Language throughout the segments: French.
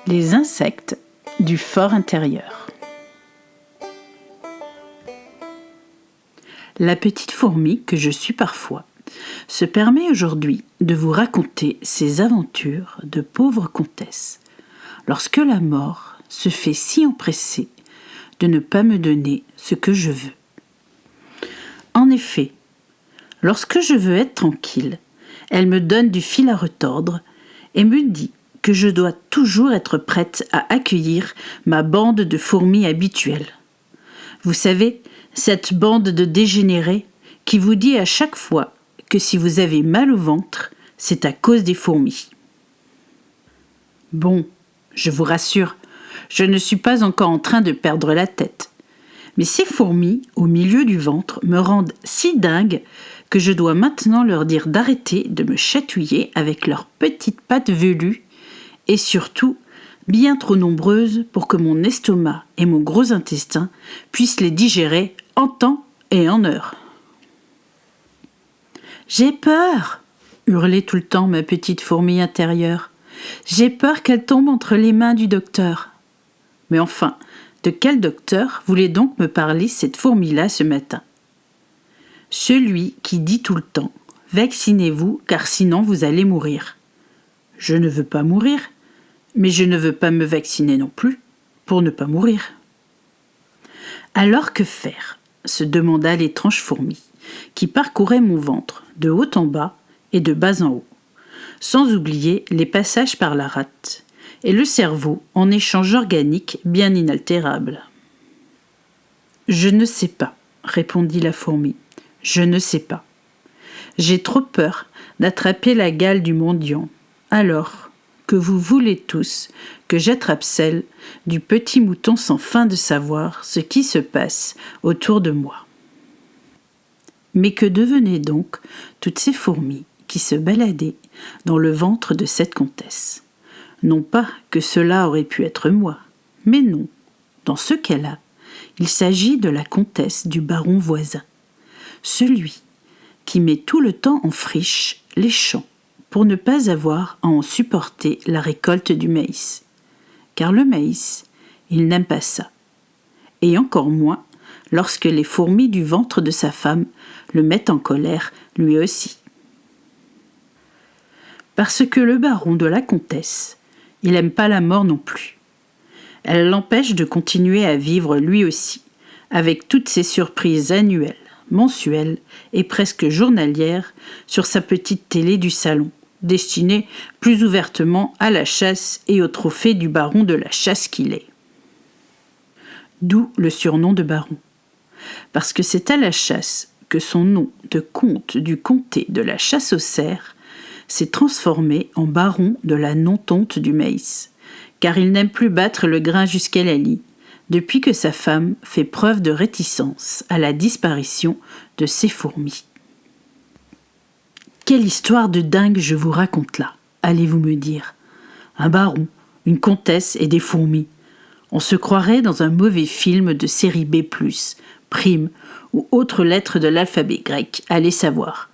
Les insectes du fort intérieur. La petite fourmi que je suis parfois se permet aujourd'hui de vous raconter ses aventures de pauvre comtesse, lorsque la mort se fait si empressée de ne pas me donner ce que je veux. En effet, lorsque je veux être tranquille, elle me donne du fil à retordre et me dit que je dois toujours être prête à accueillir ma bande de fourmis habituelle. Vous savez, cette bande de dégénérés qui vous dit à chaque fois que si vous avez mal au ventre, c'est à cause des fourmis. Bon, je vous rassure, je ne suis pas encore en train de perdre la tête. Mais ces fourmis, au milieu du ventre, me rendent si dingue que je dois maintenant leur dire d'arrêter de me chatouiller avec leurs petites pattes velues et surtout bien trop nombreuses pour que mon estomac et mon gros intestin puissent les digérer en temps et en heure. « J'ai peur !» hurlait tout le temps ma petite fourmi intérieure. « J'ai peur qu'elle tombe entre les mains du docteur. » Mais enfin, de quel docteur voulait donc me parler cette fourmi-là ce matin ? Celui qui dit tout le temps « Vaccinez-vous car sinon vous allez mourir. » Je ne veux pas mourir, mais je ne veux pas me vacciner non plus pour ne pas mourir. Alors que faire ? Se demanda l'étrange fourmi, qui parcourait mon ventre de haut en bas et de bas en haut, sans oublier les passages par la rate et le cerveau en échange organique bien inaltérable. « Je ne sais pas, » répondit la fourmi. « Je ne sais pas. J'ai trop peur d'attraper la gale du mendiant. Alors que vous voulez tous que j'attrape celle du petit mouton sans fin de savoir ce qui se passe autour de moi. » Mais que devenaient donc toutes ces fourmis qui se baladaient dans le ventre de cette comtesse ? Non pas que cela aurait pu être moi, mais non, dans ce cas-là, il s'agit de la comtesse du baron voisin, celui qui met tout le temps en friche les champs pour ne pas avoir à en supporter la récolte du maïs. Car le maïs, il n'aime pas ça. Et encore moins lorsque les fourmis du ventre de sa femme le mettent en colère lui aussi. Parce que le baron de la comtesse, il n'aime pas la mort non plus. Elle l'empêche de continuer à vivre lui aussi, avec toutes ses surprises annuelles, mensuelles et presque journalières sur sa petite télé du salon, destinée plus ouvertement à la chasse et aux trophées du baron de la chasse qu'il est. D'où le surnom de baron. Parce que c'est à la chasse que son nom de comte du comté de la chasse aux cerfs s'est transformé en baron de la non-tonte du maïs, car il n'aime plus battre le grain jusqu'à la lie, depuis que sa femme fait preuve de réticence à la disparition de ses fourmis. Quelle histoire de dingue je vous raconte là, allez-vous me dire. Un baron, une comtesse et des fourmis. On se croirait dans un mauvais film de série B+, prime ou autre lettre de l'alphabet grec, allez savoir.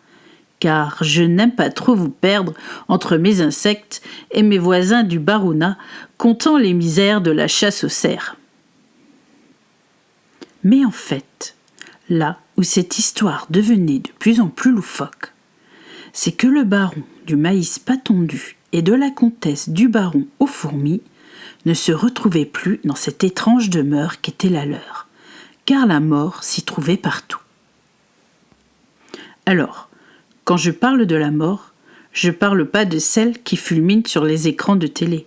Car je n'aime pas trop vous perdre entre mes insectes et mes voisins du baronat, comptant les misères de la chasse aux cerfs. Mais en fait, là où cette histoire devenait de plus en plus loufoque, c'est que le baron du maïs pas tondu et de la comtesse du baron aux fourmis ne se retrouvaient plus dans cette étrange demeure qu'était la leur, car la mort s'y trouvait partout. Alors, quand je parle de la mort, je parle pas de celle qui fulmine sur les écrans de télé,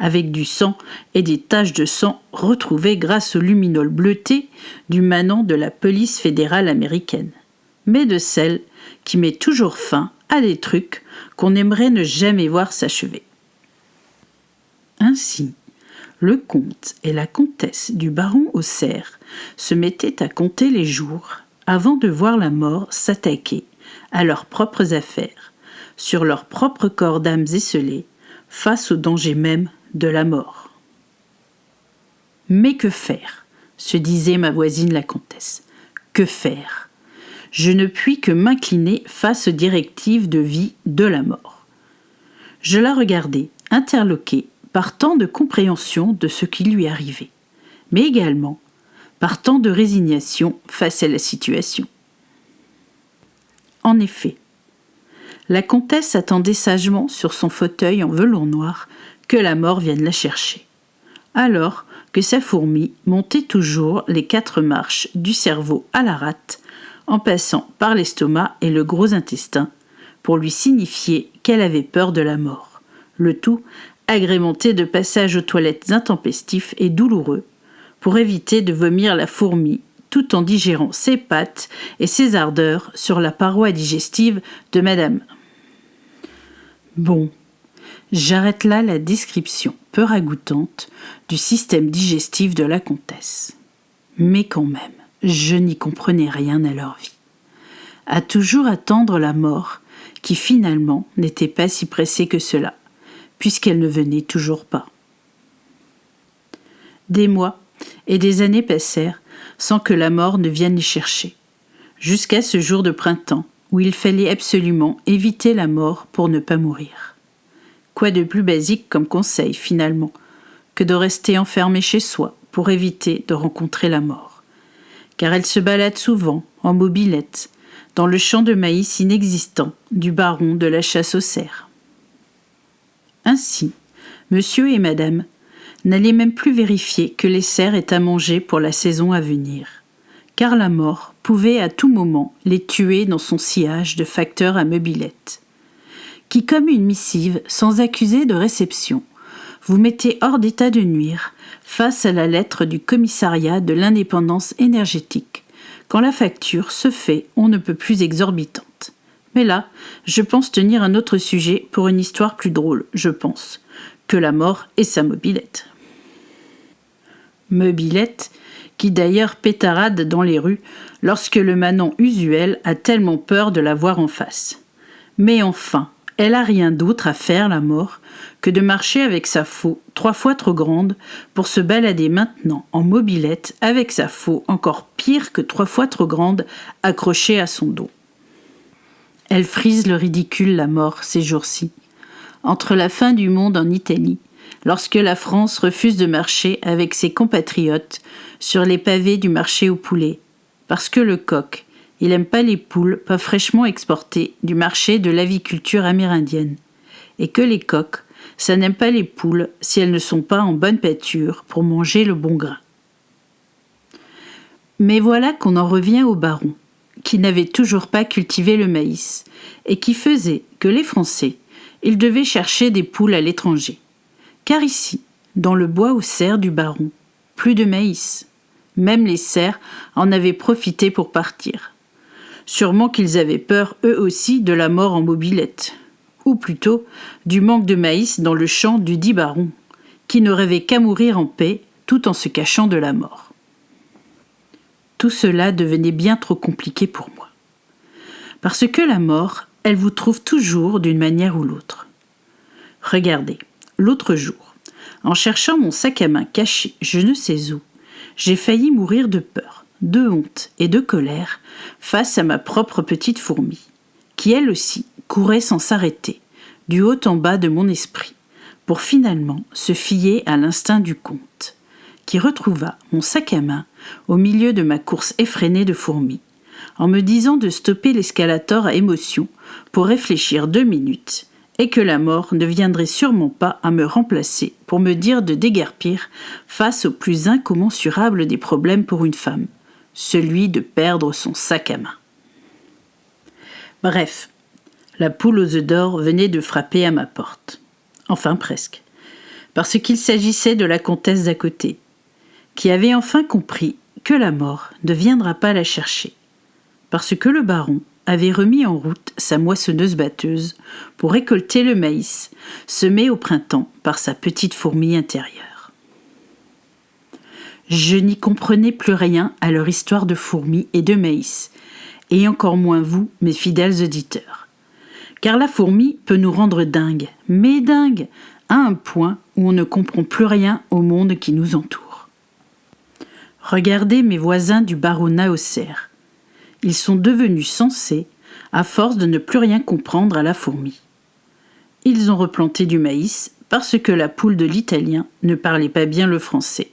avec du sang et des taches de sang retrouvées grâce au luminol bleuté du manant de la police fédérale américaine, mais de celle qui met toujours fin à des trucs qu'on aimerait ne jamais voir s'achever. Ainsi, le comte et la comtesse du baron aux cerfs se mettaient à compter les jours avant de voir la mort s'attaquer à leurs propres affaires, sur leurs propres corps d'âmes esselées, face au danger même de la mort. Mais que faire ? Se disait ma voisine la comtesse. Que faire ? Je ne puis que m'incliner face aux directives de vie de la mort. Je la regardais, interloquée par tant de compréhension de ce qui lui arrivait, mais également par tant de résignation face à la situation. En effet, la comtesse attendait sagement sur son fauteuil en velours noir que la mort vienne la chercher, alors que sa fourmi montait toujours les 4 marches du cerveau à la rate, en passant par l'estomac et le gros intestin, pour lui signifier qu'elle avait peur de la mort, le tout agrémenté de passages aux toilettes intempestifs et douloureux, pour éviter de vomir la fourmi tout en digérant ses pattes et ses ardeurs sur la paroi digestive de madame. Bon, j'arrête là la description peu ragoûtante du système digestif de la comtesse. Mais quand même, je n'y comprenais rien à leur vie. À toujours attendre la mort, qui finalement n'était pas si pressée que cela, puisqu'elle ne venait toujours pas. Des mois et des années passèrent sans que la mort ne vienne les chercher, jusqu'à ce jour de printemps où il fallait absolument éviter la mort pour ne pas mourir. Quoi de plus basique comme conseil finalement que de rester enfermé chez soi pour éviter de rencontrer la mort, car elle se balade souvent en mobilette dans le champ de maïs inexistant du baron de la chasse aux cerfs. Ainsi, monsieur et madame n'allaient même plus vérifier que les cerfs aient à manger pour la saison à venir, car la mort pouvait à tout moment les tuer dans son sillage de facteur à mobilette, qui, comme une missive sans accusé de réception, vous mettez hors d'état de nuire face à la lettre du commissariat de l'indépendance énergétique, quand la facture se fait on ne peut plus exorbitante. Mais là, je pense tenir un autre sujet pour une histoire plus drôle, je pense, que la mort et sa mobilette. Mobilette, qui d'ailleurs pétarade dans les rues lorsque le manant usuel a tellement peur de la voir en face. Mais enfin, elle a rien d'autre à faire, la mort, que de marcher avec sa faux 3 fois trop grande pour se balader maintenant en mobilette avec sa faux encore pire que 3 fois trop grande accrochée à son dos. Elle frise le ridicule, la mort, ces jours-ci. Entre la fin du monde en Italie, lorsque la France refuse de marcher avec ses compatriotes sur les pavés du marché aux poulets, parce que le coq, il aime pas les poules pas fraîchement exportées du marché de l'aviculture amérindienne, et que les coqs, ça n'aime pas les poules si elles ne sont pas en bonne pâture pour manger le bon grain. Mais voilà qu'on en revient au baron, qui n'avait toujours pas cultivé le maïs, et qui faisait que les Français, ils devaient chercher des poules à l'étranger. Car ici, dans le bois aux cerfs du baron, plus de maïs. Même les cerfs en avaient profité pour partir. Sûrement qu'ils avaient peur, eux aussi, de la mort en mobilette. Ou plutôt, du manque de maïs dans le champ du dit baron, qui ne rêvait qu'à mourir en paix, tout en se cachant de la mort. Tout cela devenait bien trop compliqué pour moi. Parce que la mort, elle vous trouve toujours d'une manière ou l'autre. Regardez, l'autre jour, en cherchant mon sac à main caché je ne sais où, j'ai failli mourir de peur, de honte et de colère face à ma propre petite fourmi, qui elle aussi courait sans s'arrêter, du haut en bas de mon esprit, pour finalement se fier à l'instinct du comte, qui retrouva mon sac à main au milieu de ma course effrénée de fourmis, en me disant de stopper l'escalator à émotion pour réfléchir 2 minutes, et que la mort ne viendrait sûrement pas à me remplacer pour me dire de déguerpir face au plus incommensurable des problèmes pour une femme, celui de perdre son sac à main. Bref, la poule aux œufs d'or venait de frapper à ma porte. Enfin presque, parce qu'il s'agissait de la comtesse d'à côté, qui avait enfin compris que la mort ne viendra pas la chercher, parce que le baron avait remis en route sa moissonneuse-batteuse pour récolter le maïs semé au printemps par sa petite fourmi intérieure. Je n'y comprenais plus rien à leur histoire de fourmis et de maïs, et encore moins vous, mes fidèles auditeurs. Car la fourmi peut nous rendre dingues, mais dingues, à un point où on ne comprend plus rien au monde qui nous entoure. Regardez mes voisins du baronnat aux cerfs. Ils sont devenus sensés à force de ne plus rien comprendre à la fourmi. Ils ont replanté du maïs parce que la poule de l'italien ne parlait pas bien le français,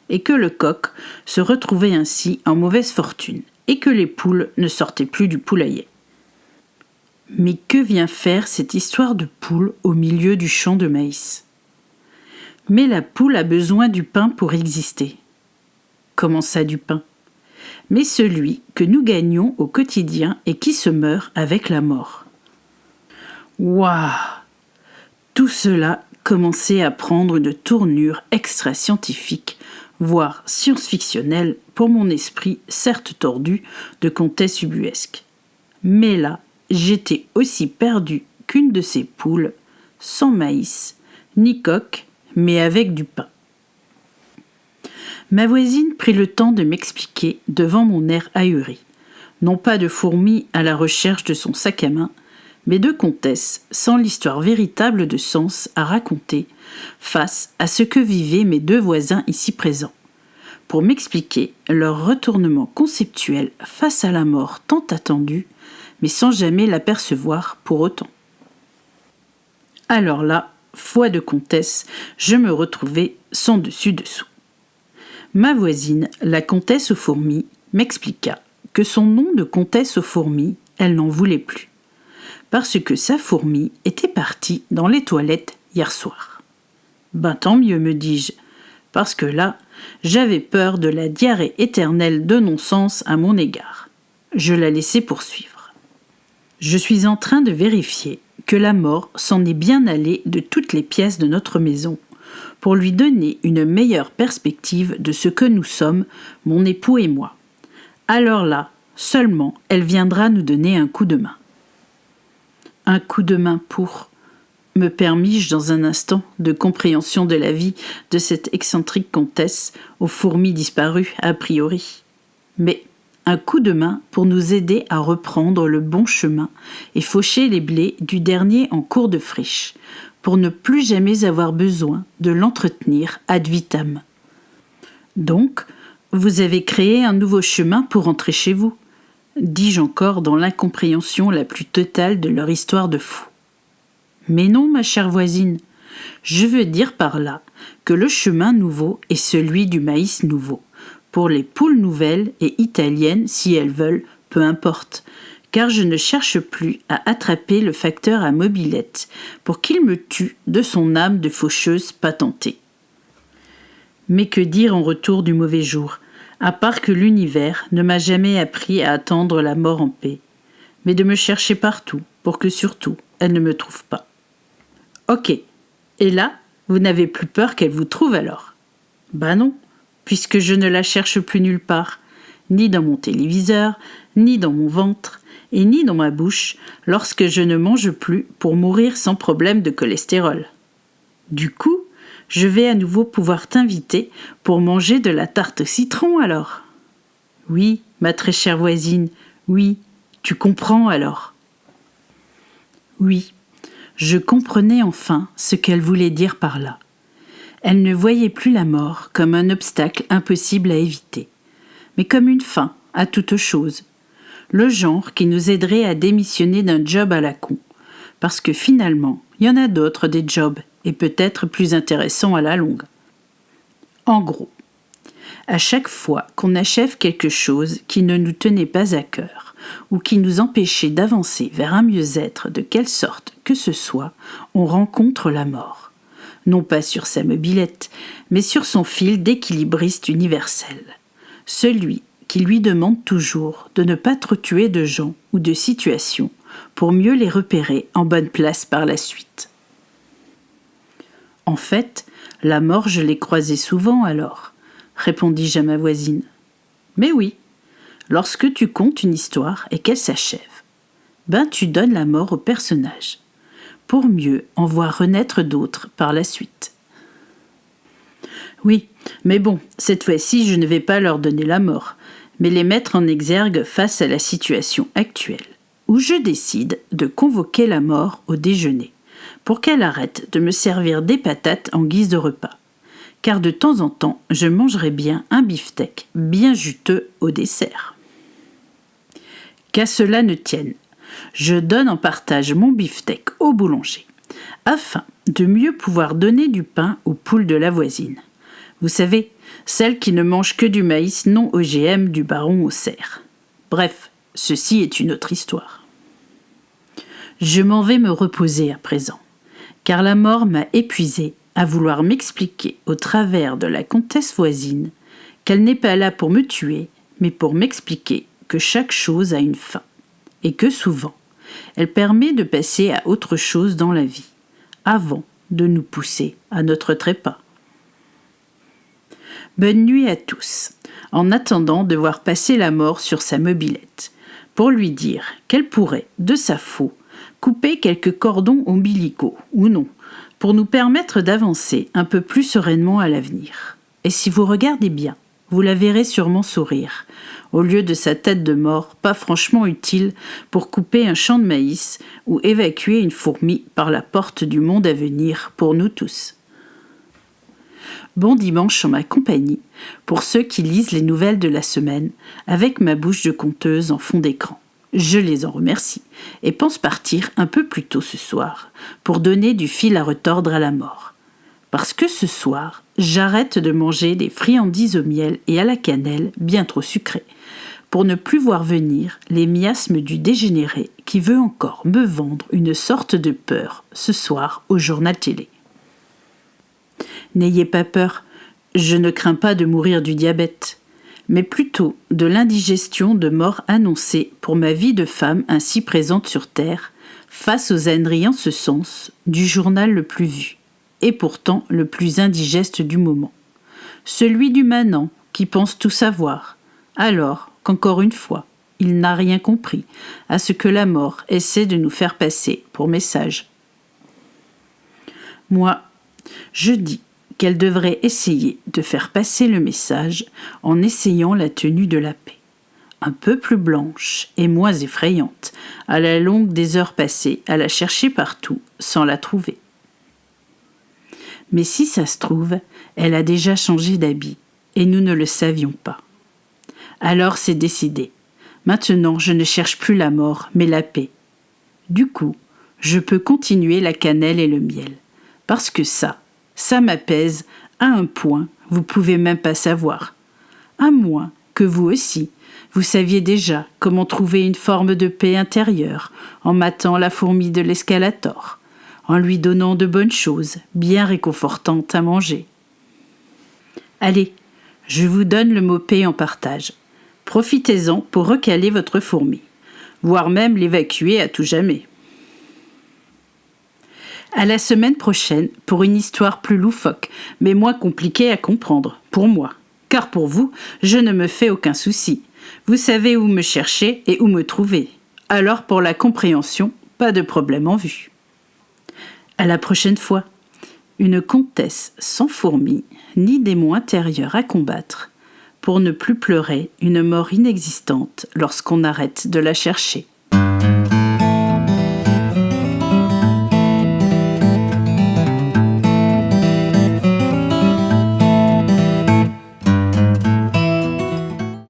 et que le coq se retrouvait ainsi en mauvaise fortune, et que les poules ne sortaient plus du poulailler. Mais que vient faire cette histoire de poule au milieu du champ de maïs ? Mais la poule a besoin du pain pour exister. Comment ça, du pain ? Mais celui que nous gagnons au quotidien et qui se meurt avec la mort. Waouh ! Tout cela commençait à prendre une tournure extra-scientifique, voire science-fictionnelle pour mon esprit certes tordu de comtesse ubuesque. Mais là, j'étais aussi perdue qu'une de ces poules, sans maïs, ni coq, mais avec du pain. Ma voisine prit le temps de m'expliquer devant mon air ahuri, non pas de fourmi à la recherche de son sac à main, mais de comtesse sans l'histoire véritable de sens à raconter face à ce que vivaient mes deux voisins ici présents, pour m'expliquer leur retournement conceptuel face à la mort tant attendue, mais sans jamais l'apercevoir pour autant. Alors là, foi de comtesse, je me retrouvais sans dessus-dessous. Ma voisine, la comtesse aux fourmis, m'expliqua que son nom de comtesse aux fourmis, elle n'en voulait plus, parce que sa fourmi était partie dans les toilettes hier soir. Ben tant mieux, me dis-je, parce que là, j'avais peur de la diarrhée éternelle de non-sens à mon égard. Je la laissai poursuivre. Je suis en train de vérifier que la mort s'en est bien allée de toutes les pièces de notre maison, pour lui donner une meilleure perspective de ce que nous sommes, mon époux et moi. Alors là, seulement, elle viendra nous donner un coup de main. Un coup de main pour, me permis-je dans un instant de compréhension de la vie de cette excentrique comtesse aux fourmis disparues a priori. Mais un coup de main pour nous aider à reprendre le bon chemin et faucher les blés du dernier en cours de friche, pour ne plus jamais avoir besoin de l'entretenir ad vitam. Donc, vous avez créé un nouveau chemin pour rentrer chez vous, dis-je encore dans l'incompréhension la plus totale de leur histoire de fou. Mais non, ma chère voisine, je veux dire par là que le chemin nouveau est celui du maïs nouveau, pour les poules nouvelles et italiennes si elles veulent, peu importe, car je ne cherche plus à attraper le facteur à mobilette pour qu'il me tue de son âme de faucheuse patentée. Mais que dire en retour du mauvais jour, à part que l'univers ne m'a jamais appris à attendre la mort en paix, mais de me chercher partout pour que surtout elle ne me trouve pas. Ok, et là, vous n'avez plus peur qu'elle vous trouve alors ? Ben non, puisque je ne la cherche plus nulle part, ni dans mon téléviseur, ni dans mon ventre, et ni dans ma bouche lorsque je ne mange plus pour mourir sans problème de cholestérol. Du coup, je vais à nouveau pouvoir t'inviter pour manger de la tarte au citron alors. Oui, ma très chère voisine, oui, tu comprends alors. Oui, je comprenais enfin ce qu'elle voulait dire par là. Elle ne voyait plus la mort comme un obstacle impossible à éviter, mais comme une fin à toute chose, le genre qui nous aiderait à démissionner d'un job à la con, parce que finalement, il y en a d'autres des jobs, et peut-être plus intéressants à la longue. En gros, à chaque fois qu'on achève quelque chose qui ne nous tenait pas à cœur, ou qui nous empêchait d'avancer vers un mieux-être de quelle sorte que ce soit, on rencontre la mort. Non pas sur sa mobilette, mais sur son fil d'équilibriste universel. Celui qui lui demande toujours de ne pas trop tuer de gens ou de situations pour mieux les repérer en bonne place par la suite. En fait, la mort, je l'ai croisée souvent alors, répondis-je à ma voisine. Mais oui, lorsque tu contes une histoire et qu'elle s'achève, ben tu donnes la mort au personnage, pour mieux en voir renaître d'autres par la suite. Oui, mais bon, cette fois-ci, je ne vais pas leur donner la mort, mais les mettre en exergue face à la situation actuelle, où je décide de convoquer la mort au déjeuner, pour qu'elle arrête de me servir des patates en guise de repas, car de temps en temps, je mangerai bien un beefsteak bien juteux au dessert. Qu'à cela ne tienne, je donne en partage mon beefsteak au boulanger, afin de mieux pouvoir donner du pain aux poules de la voisine. Vous savez, celles qui ne mangent que du maïs non OGM du baron aux cerfs. Bref, ceci est une autre histoire. Je m'en vais me reposer à présent, car la mort m'a épuisé à vouloir m'expliquer au travers de la comtesse voisine qu'elle n'est pas là pour me tuer, mais pour m'expliquer que chaque chose a une fin, et que souvent, elle permet de passer à autre chose dans la vie, avant de nous pousser à notre trépas. Bonne nuit à tous, en attendant de voir passer la mort sur sa mobilette, pour lui dire qu'elle pourrait, de sa faux, couper quelques cordons ombilicaux, ou non, pour nous permettre d'avancer un peu plus sereinement à l'avenir. Et si vous regardez bien, vous la verrez sûrement sourire, au lieu de sa tête de mort, pas franchement utile pour couper un champ de maïs ou évacuer une fourmi par la porte du monde à venir pour nous tous. Bon dimanche en ma compagnie, pour ceux qui lisent les nouvelles de la semaine, avec ma bouche de conteuse en fond d'écran. Je les en remercie et pense partir un peu plus tôt ce soir pour donner du fil à retordre à la mort. Parce que ce soir, j'arrête de manger des friandises au miel et à la cannelle bien trop sucrées, pour ne plus voir venir les miasmes du dégénéré qui veut encore me vendre une sorte de peur ce soir au journal télé. N'ayez pas peur, je ne crains pas de mourir du diabète, mais plutôt de l'indigestion de mort annoncée pour ma vie de femme ainsi présente sur Terre, face aux âneries en ce sens du journal le plus vu, et pourtant le plus indigeste du moment. Celui du manant qui pense tout savoir, alors qu'encore une fois, il n'a rien compris à ce que la mort essaie de nous faire passer pour message. Moi, je dis qu'elle devrait essayer de faire passer le message en essayant la tenue de la paix, un peu plus blanche et moins effrayante, à la longue des heures passées à la chercher partout sans la trouver. Mais si ça se trouve, elle a déjà changé d'habit, et nous ne le savions pas. Alors c'est décidé. Maintenant, je ne cherche plus la mort, mais la paix. Du coup, je peux continuer la cannelle et le miel, parce que ça m'apaise à un point, vous pouvez même pas savoir. À moins que vous aussi, vous saviez déjà comment trouver une forme de paix intérieure en matant la fourmi de l'escalator, en lui donnant de bonnes choses, bien réconfortantes à manger. Allez, je vous donne le mot paix en partage. Profitez-en pour recaler votre fourmi, voire même l'évacuer à tout jamais. À la semaine prochaine pour une histoire plus loufoque, mais moins compliquée à comprendre, pour moi. Car pour vous, je ne me fais aucun souci. Vous savez où me chercher et où me trouver. Alors pour la compréhension, pas de problème en vue. À la prochaine fois. Une comtesse sans fourmis, ni démon intérieur à combattre, pour ne plus pleurer une mort inexistante lorsqu'on arrête de la chercher.